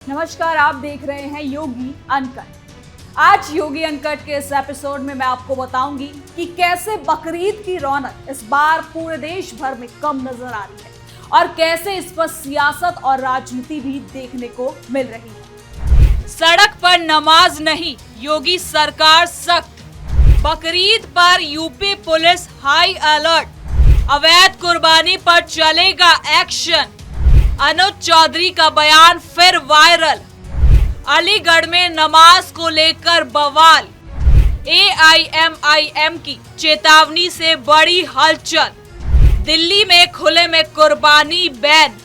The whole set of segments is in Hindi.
नमस्कार, आप देख रहे हैं योगी अनकट। आज योगी अनकट के इस एपिसोड में मैं आपको बताऊंगी कि कैसे बकरीद की रौनक इस बार पूरे देश भर में कम नजर आ रही है और कैसे इस पर सियासत और राजनीति भी देखने को मिल रही है। सड़क पर नमाज नहीं, योगी सरकार सख्त। बकरीद पर यूपी पुलिस हाई अलर्ट। अवैध कुर्बानी पर चलेगा एक्शन। अनुज चौधरी का बयान फिर वायरल। अलीगढ़ में नमाज को लेकर बवाल। AIMIM की चेतावनी से बड़ी हलचल। दिल्ली में खुले में कुर्बानी बैन।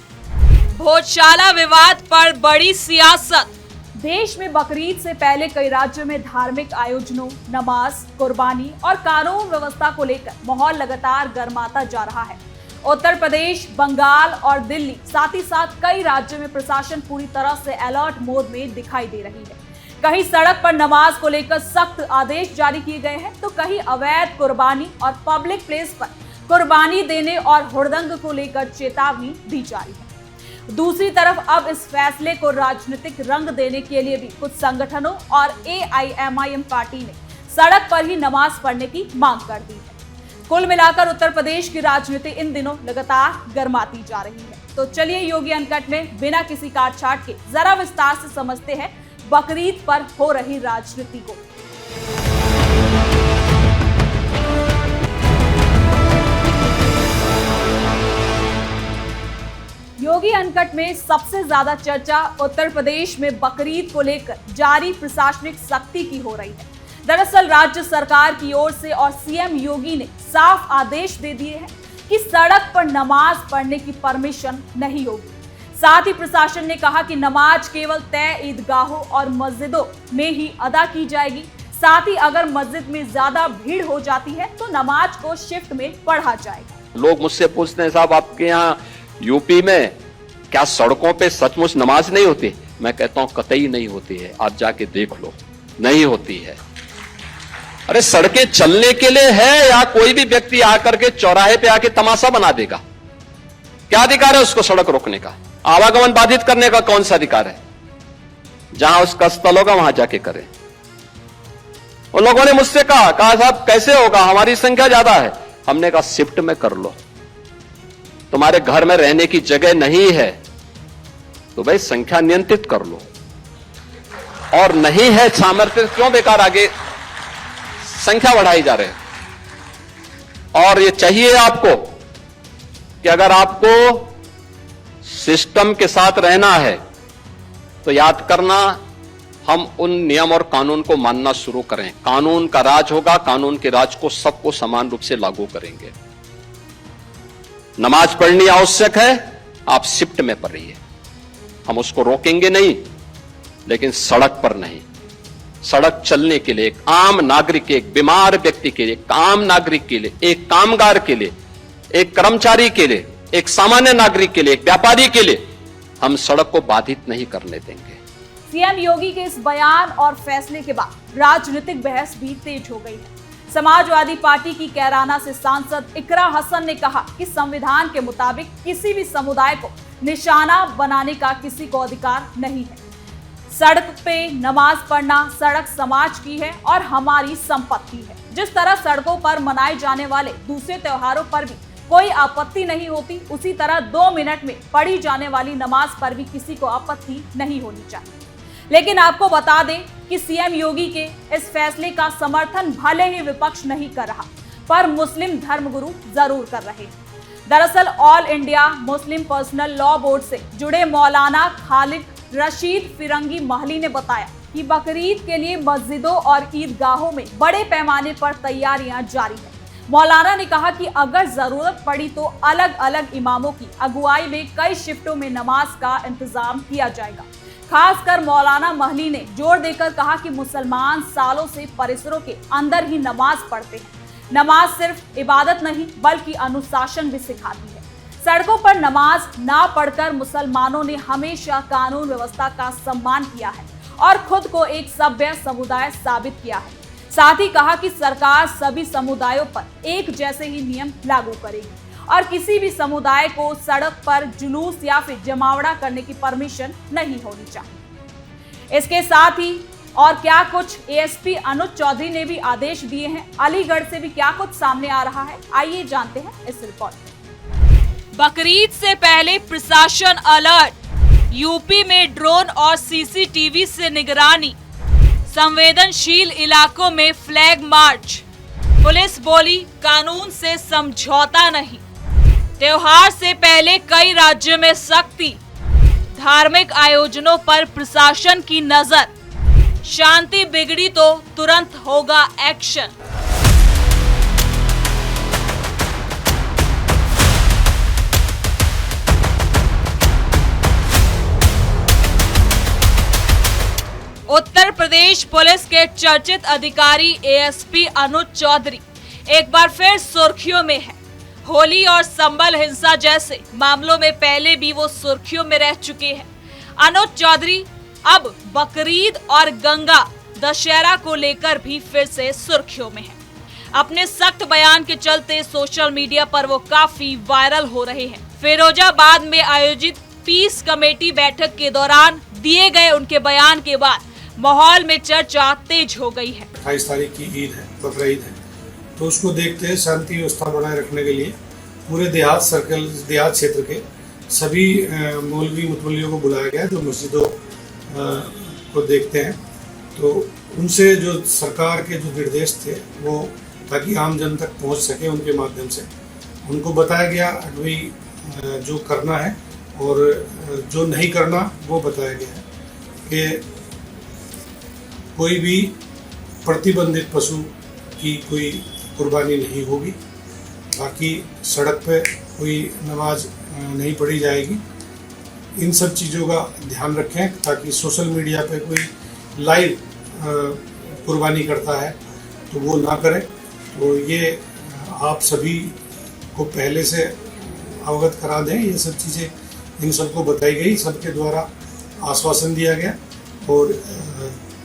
भोजशाला विवाद पर बड़ी सियासत। देश में बकरीद से पहले कई राज्यों में धार्मिक आयोजनों, नमाज, कुर्बानी और कानून व्यवस्था को लेकर माहौल लगातार गर्माता जा रहा है। उत्तर प्रदेश, बंगाल और दिल्ली साथ ही साथ कई राज्यों में प्रशासन पूरी तरह से अलर्ट मोड में दिखाई दे रही है। कहीं सड़क पर नमाज को लेकर सख्त आदेश जारी किए गए हैं, तो कहीं अवैध कुर्बानी और पब्लिक प्लेस पर कुर्बानी देने और हुड़दंग को लेकर चेतावनी दी जा रही है। दूसरी तरफ अब इस फैसले को राजनीतिक रंग देने के लिए भी कुछ संगठनों और AIMIM पार्टी ने सड़क पर ही नमाज पढ़ने की मांग कर दी है। कुल मिलाकर उत्तर प्रदेश की राजनीति इन दिनों लगातार गर्माती जा रही है। तो चलिए योगी अनकट में बिना किसी काट छाट के जरा विस्तार से समझते हैं बकरीद पर हो रही राजनीति को। योगी अनकट में सबसे ज्यादा चर्चा उत्तर प्रदेश में बकरीद को लेकर जारी प्रशासनिक सख्ती की हो रही है। दरअसल राज्य सरकार की ओर से और CM योगी ने साफ आदेश दे दिए हैं कि सड़क पर नमाज पढ़ने की परमिशन नहीं होगी। साथ ही प्रशासन ने कहा कि नमाज केवल तय ईदगाहों और मस्जिदों में ही अदा की जाएगी। साथ ही अगर मस्जिद में ज्यादा भीड़ हो जाती है तो नमाज को शिफ्ट में पढ़ा जाएगा। लोग मुझसे पूछते हैं, साहब आपके यहाँ यूपी में क्या सड़कों पे सचमुच नमाज नहीं होती? मैं कहता हूं कतई नहीं होती है, आप जाके देख लो, नहीं होती है। अरे सड़कें चलने के लिए है या कोई भी व्यक्ति आकर के चौराहे पे आके तमाशा बना देगा? क्या अधिकार है उसको सड़क रोकने का? आवागमन बाधित करने का कौन सा अधिकार है? जहां उसका स्थल होगा वहां जाके करें। उन लोगों ने मुझसे कहा साहब कैसे होगा, हमारी संख्या ज्यादा है। हमने कहा शिफ्ट में कर लो, तुम्हारे घर में रहने की जगह नहीं है तो भाई संख्या नियंत्रित कर लो, और नहीं है सामर्थ्य क्यों बेकार आगे संख्या बढ़ाई जा रहे हैं। और ये चाहिए आपको कि अगर आपको सिस्टम के साथ रहना है तो याद करना, हम उन नियम और कानून को मानना शुरू करें। कानून का राज होगा, कानून के राज को सबको समान रूप से लागू करेंगे। नमाज पढ़नी आवश्यक है, आप शिफ्ट में पढ़िए, हम उसको रोकेंगे नहीं, लेकिन सड़क पर नहीं। सड़क चलने के लिए एक आम नागरिक, एक बीमार व्यक्ति के लिए, एक आम नागरिक के लिए, एक कामगार के लिए, एक कर्मचारी के लिए, एक सामान्य नागरिक के लिए, एक व्यापारी के लिए हम सड़क को बाधित नहीं करने देंगे। CM योगी के इस बयान और फैसले के बाद राजनीतिक बहस भी तेज हो गई है। समाजवादी पार्टी की कैराना से सांसद इकरा हसन ने कहा कि संविधान के मुताबिक किसी भी समुदाय को निशाना बनाने का किसी को अधिकार नहीं है। सड़क पे नमाज पढ़ना सड़क समाज की है और हमारी संपत्ति है। जिस तरह सड़कों पर मनाए जाने वाले दूसरे त्योहारों पर भी कोई आपत्ति नहीं होती, उसी तरह 2 मिनट में पढ़ी जाने वाली नमाज पर भी किसी को आपत्ति नहीं होनी चाहिए। लेकिन आपको बता दें कि CM योगी के इस फैसले का समर्थन भले ही विपक्ष नहीं कर रहा, पर मुस्लिम धर्मगुरु जरूर कर रहे हैं। दरअसल all India Muslim personal law board से जुड़े मौलाना खालिद रशीद फिरंगी महली ने बताया कि बकरीद के लिए मस्जिदों और ईदगाहों में बड़े पैमाने पर तैयारियां जारी हैं। मौलाना ने कहा कि अगर जरूरत पड़ी तो अलग अलग इमामों की अगुवाई में कई शिफ्टों में नमाज का इंतजाम किया जाएगा। खासकर मौलाना महली ने जोर देकर कहा कि मुसलमान सालों से परिसरों के अंदर ही नमाज पढ़ते हैं। नमाज सिर्फ इबादत नहीं बल्कि अनुशासन भी सिखाती है। सड़कों पर नमाज ना पढ़कर मुसलमानों ने हमेशा कानून व्यवस्था का सम्मान किया है और खुद को एक सभ्य समुदाय साबित किया है। साथ ही कहा कि सरकार सभी समुदायों पर एक जैसे ही नियम लागू करेगी और किसी भी समुदाय को सड़क पर जुलूस या फिर जमावड़ा करने की परमिशन नहीं होनी चाहिए। इसके साथ ही और क्या कुछ एएसपी अनुज चौधरी ने भी आदेश दिए हैं, अलीगढ़ से भी क्या कुछ सामने आ रहा है, आइए जानते हैं इस रिपोर्ट में। बकरीद से पहले प्रशासन अलर्ट, यूपी में ड्रोन और सीसीटीवी से निगरानी, संवेदनशील इलाकों में फ्लैग मार्च, पुलिस बोली कानून से समझौता नहीं, त्योहार से पहले कई राज्यों में सख्ती, धार्मिक आयोजनों पर प्रशासन की नजर, शांति बिगड़ी तो तुरंत होगा एक्शन। उत्तर प्रदेश पुलिस के चर्चित अधिकारी एएसपी अनुज चौधरी एक बार फिर सुर्खियों में है। होली और संबल हिंसा जैसे मामलों में पहले भी वो सुर्खियों में रह चुके हैं। अनुज चौधरी अब बकरीद और गंगा दशहरा को लेकर भी फिर से सुर्खियों में है। अपने सख्त बयान के चलते सोशल मीडिया पर वो काफी वायरल हो रहे हैं। फिरोजाबाद में आयोजित पीस कमेटी बैठक के दौरान दिए गए उनके बयान के बाद माहौल में चर्चा तेज हो गई है। 28 तारीख की ईद है, बकरीद है, तो उसको देखते हुए शांति व्यवस्था बनाए रखने के लिए पूरे देहात क्षेत्र के सभी मौलवी मुतवल्लियों को बुलाया गया जो मस्जिदों को देखते हैं। तो उनसे जो सरकार के जो निर्देश थे वो ताकि आम जन तक पहुंच सके, उनके माध्यम से उनको बताया गया भाई जो करना है और जो नहीं करना वो बताया गया है कि कोई भी प्रतिबंधित पशु की कोई कुर्बानी नहीं होगी, बाकी सड़क पे कोई नमाज नहीं पढ़ी जाएगी। इन सब चीज़ों का ध्यान रखें ताकि सोशल मीडिया पे कोई लाइव कुर्बानी करता है तो वो ना करें। तो ये आप सभी को पहले से अवगत करा दें, ये सब चीज़ें इन सबको बताई गई, सबके द्वारा आश्वासन दिया गया और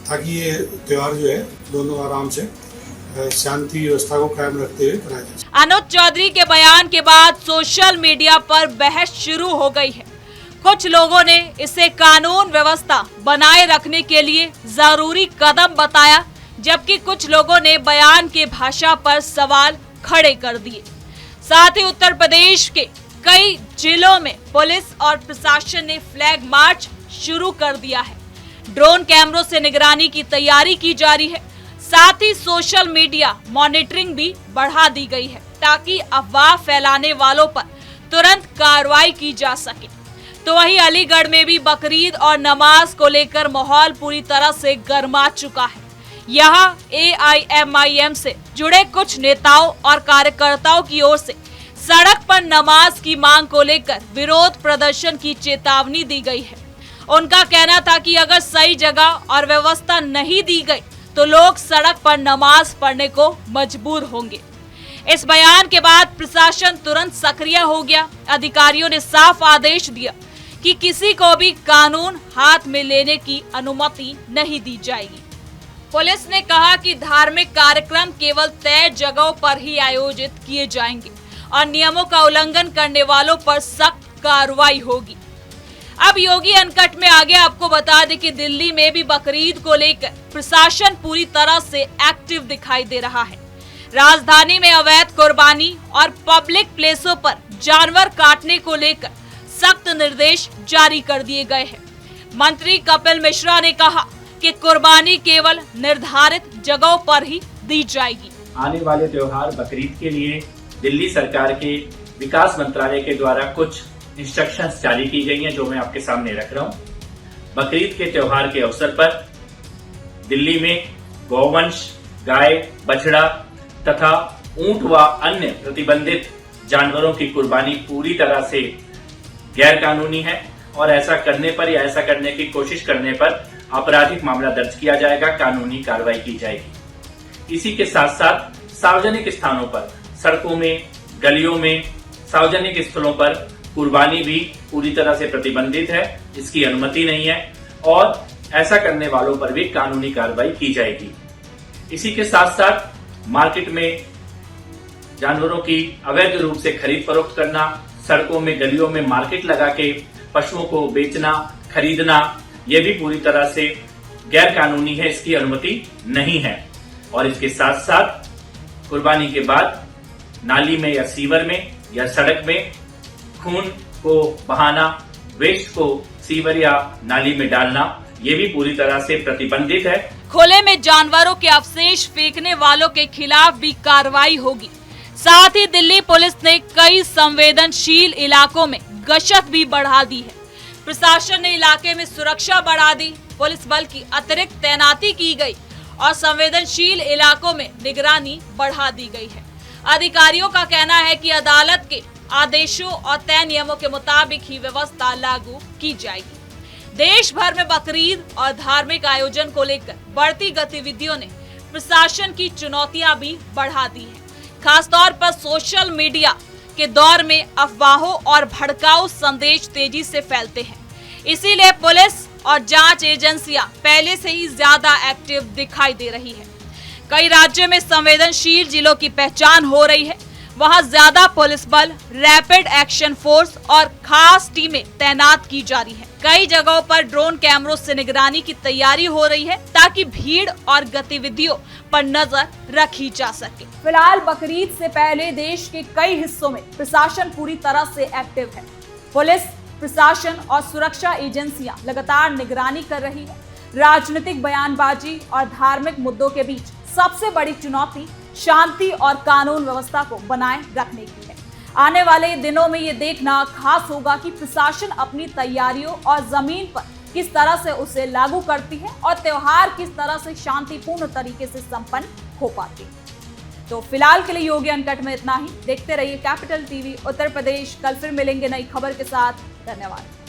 ताकि ये त्यौहार जो है दोनों आराम से शांति व्यवस्था को कायम रखते हुए कराया जाए। अनुज चौधरी के बयान के बाद सोशल मीडिया पर बहस शुरू हो गई है। कुछ लोगों ने इसे कानून व्यवस्था बनाए रखने के लिए जरूरी कदम बताया, जबकि कुछ लोगों ने बयान के भाषा पर सवाल खड़े कर दिए। साथ ही उत्तर प्रदेश के कई जिलों में पुलिस और प्रशासन ने फ्लैग मार्च शुरू कर दिया है। ड्रोन कैमरों से निगरानी की तैयारी की जा रही है। साथ ही सोशल मीडिया मॉनिटरिंग भी बढ़ा दी गई है ताकि अफवाह फैलाने वालों पर तुरंत कार्रवाई की जा सके। तो वहीं अलीगढ़ में भी बकरीद और नमाज को लेकर माहौल पूरी तरह से गर्मा चुका है। यहाँ AIMIM से जुड़े कुछ नेताओं और कार्यकर्ताओं की ओर से सड़क पर नमाज की मांग को लेकर विरोध प्रदर्शन की चेतावनी दी गई है। उनका कहना था कि अगर सही जगह और व्यवस्था नहीं दी गई तो लोग सड़क पर नमाज पढ़ने को मजबूर होंगे। इस बयान के बाद प्रशासन तुरंत सक्रिय हो गया। अधिकारियों ने साफ आदेश दिया कि किसी को भी कानून हाथ में लेने की अनुमति नहीं दी जाएगी। पुलिस ने कहा कि धार्मिक कार्यक्रम केवल तय जगहों पर ही आयोजित किए जाएंगे और नियमों का उल्लंघन करने वालों पर सख्त कार्रवाई होगी। अब योगी अनकट में आगे आपको बता दें कि दिल्ली में भी बकरीद को लेकर प्रशासन पूरी तरह से एक्टिव दिखाई दे रहा है। राजधानी में अवैध कुर्बानी और पब्लिक प्लेसों पर जानवर काटने को लेकर सख्त निर्देश जारी कर दिए गए हैं। मंत्री कपिल मिश्रा ने कहा कि कुर्बानी केवल निर्धारित जगहों पर ही दी जाएगी। आने वाले त्योहार बकरीद के लिए दिल्ली सरकार के विकास मंत्रालय के द्वारा कुछ इंस्ट्रक्शंस जारी की गई हैं जो मैं आपके सामने रख रहा हूं। बकरीद के त्योहार के अवसर पर दिल्ली में गौवंश, गाय, बछड़ा तथा ऊंट व अन्य प्रतिबंधित जानवरों की कुर्बानी पूरी तरह से गैर कानूनी है और ऐसा करने पर या ऐसा करने की कोशिश करने पर आपराधिक मामला दर्ज किया जाएगा, कानूनी कार्रवाई की जाएगी। इसी के साथ साथ सार्वजनिक स्थानों पर, सड़कों में, गलियों में, सार्वजनिक स्थलों पर कुर्बानी भी पूरी तरह से प्रतिबंधित है, इसकी अनुमति नहीं है और ऐसा करने वालों पर भी कानूनी कार्रवाई की जाएगी। इसी के साथ साथ मार्केट में जानवरों की अवैध रूप से खरीद फरोख्त करना, सड़कों में, गलियों में मार्केट लगा के पशुओं को बेचना, खरीदना, ये भी पूरी तरह से गैर कानूनी है, इसकी अनुमति नहीं है। और इसके साथ साथ कुर्बानी के बाद नाली में या सीवर में या सड़क में खून को बहाना, वेस्ट को सीवर या नाली में डालना, ये भी पूरी तरह से प्रतिबंधित है। खुले में जानवरों के अवशेष फेंकने वालों के खिलाफ भी कार्रवाई होगी। साथ ही दिल्ली पुलिस ने कई संवेदनशील इलाकों में गश्त भी बढ़ा दी है। प्रशासन ने इलाके में सुरक्षा बढ़ा दी, पुलिस बल की अतिरिक्त तैनाती की गई और संवेदनशील इलाकों में निगरानी बढ़ा दी गई है। अधिकारियों का कहना है कि अदालत के आदेशों और तय नियमों के मुताबिक ही व्यवस्था लागू की जाएगी। देश भर में बकरीद और धार्मिक आयोजन को लेकर बढ़ती गतिविधियों ने प्रशासन की चुनौतियां भी बढ़ा दी हैं। खासतौर पर सोशल मीडिया के दौर में अफवाहों और भड़काऊ संदेश तेजी से फैलते हैं। इसीलिए पुलिस और जांच एजेंसियां पहले से ही ज्यादा एक्टिव दिखाई दे रही है। कई राज्यों में संवेदनशील जिलों की पहचान हो रही है, वहां ज्यादा पुलिस बल, रैपिड एक्शन फोर्स और खास टीमें तैनात की जा रही है। कई जगहों पर ड्रोन कैमरों से निगरानी की तैयारी हो रही है ताकि भीड़ और गतिविधियों पर नजर रखी जा सके। फिलहाल बकरीद से पहले देश के कई हिस्सों में प्रशासन पूरी तरह से एक्टिव है। पुलिस, प्रशासन और सुरक्षा एजेंसियां लगातार निगरानी कर रही है। राजनीतिक बयानबाजी और धार्मिक मुद्दों के बीच सबसे बड़ी चुनौती शांति और कानून व्यवस्था को बनाए रखने की है। आने वाले दिनों में ये देखना खास होगा कि प्रशासन अपनी तैयारियों और जमीन पर किस तरह से उसे लागू करती है और त्योहार किस तरह से शांतिपूर्ण तरीके से संपन्न हो पाते हैं। तो फिलहाल के लिए योगी अनकट में इतना ही। देखते रहिए कैपिटल टीवी उत्तर प्रदेश। कल फिर मिलेंगे नई खबर के साथ। धन्यवाद।